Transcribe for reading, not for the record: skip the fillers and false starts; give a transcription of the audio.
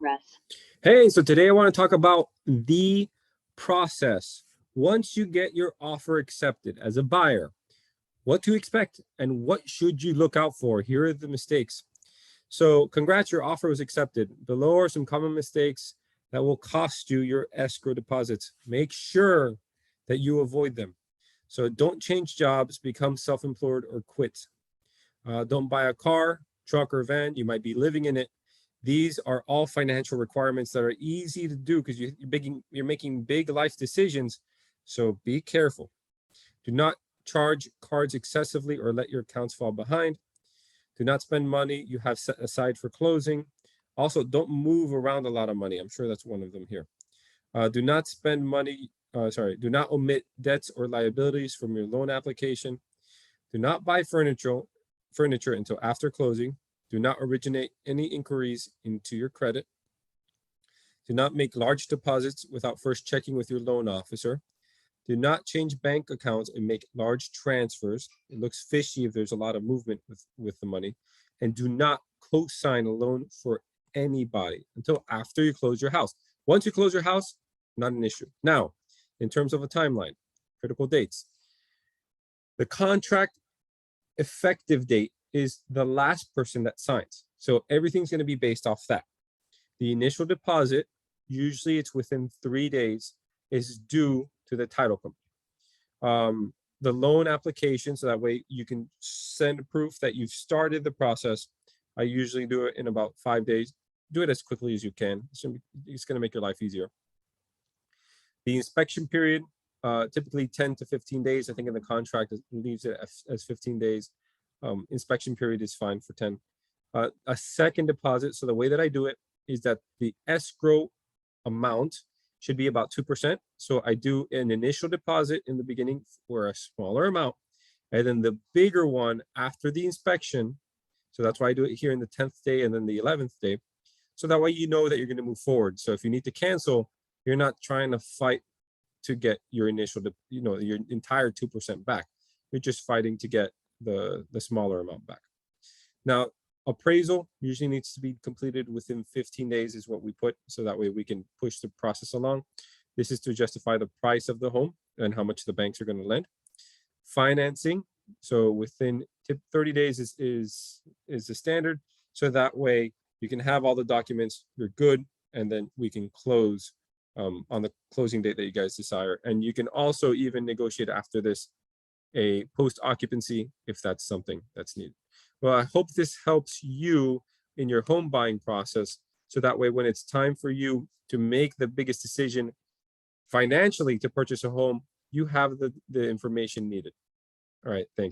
progress. Hey, so today I want to talk about the process. Once you get your offer accepted as a buyer, what to expect and what should you look out for? Here are the mistakes. So congrats, your offer was accepted. Below are some common mistakes that will cost you your escrow deposits. Make sure that you avoid them. So don't change jobs, become self-employed, or quit. Don't buy a car, truck, or van. You might be living in it. These are all financial requirements that are easy to do because you're making big life decisions. So be careful. Do not charge cards excessively or let your accounts fall behind. Do not spend money you have set aside for closing. Also, don't move around a lot of money. I'm sure that's one of them here. Do not spend money, do not omit debts or liabilities from your loan application. Do not buy furniture until after closing. Do not originate any inquiries into your credit. Do not make large deposits without first checking with your loan officer. Do not change bank accounts and make large transfers. It looks fishy if there's a lot of movement with the money. And do not co-sign a loan for anybody until after you close your house. Once you close your house, not an issue. Now, in terms of a timeline, critical dates. The contract effective date is the last person that signs. So everything's going to be based off that. The initial deposit, usually it's within 3 days, is due to the title company. The loan application, so that way you can send proof that you've started the process. I usually do it in about 5 days. Do it as quickly as you can. It's going to make your life easier. The inspection period, typically 10 to 15 days. I think in the contract it leaves it as 15 days. Inspection period is fine for 10. A second deposit. So the way that I do it is that the escrow amount should be about 2%. So I do an initial deposit in the beginning for a smaller amount, and then the bigger one after the inspection. So that's why I do it here in the 10th day and then the 11th day. So that way you know that you're going to move forward. So if you need to cancel, you're not trying to fight to get your initial, your entire 2% back. You're just fighting to get the smaller amount back. Now, appraisal usually needs to be completed within 15 days is what we put, so that way we can push the process along. This is to justify the price of the home and how much the banks are going to lend. Financing, so within 30 days is the standard, so that way you can have all the documents, you're good, and then we can close on the closing date that you guys desire. And you can also even negotiate after this a post-occupancy if that's something that's needed. Well, I hope this helps you in your home buying process, so that way when it's time for you to make the biggest decision financially to purchase a home, you have the information needed. All right, thanks.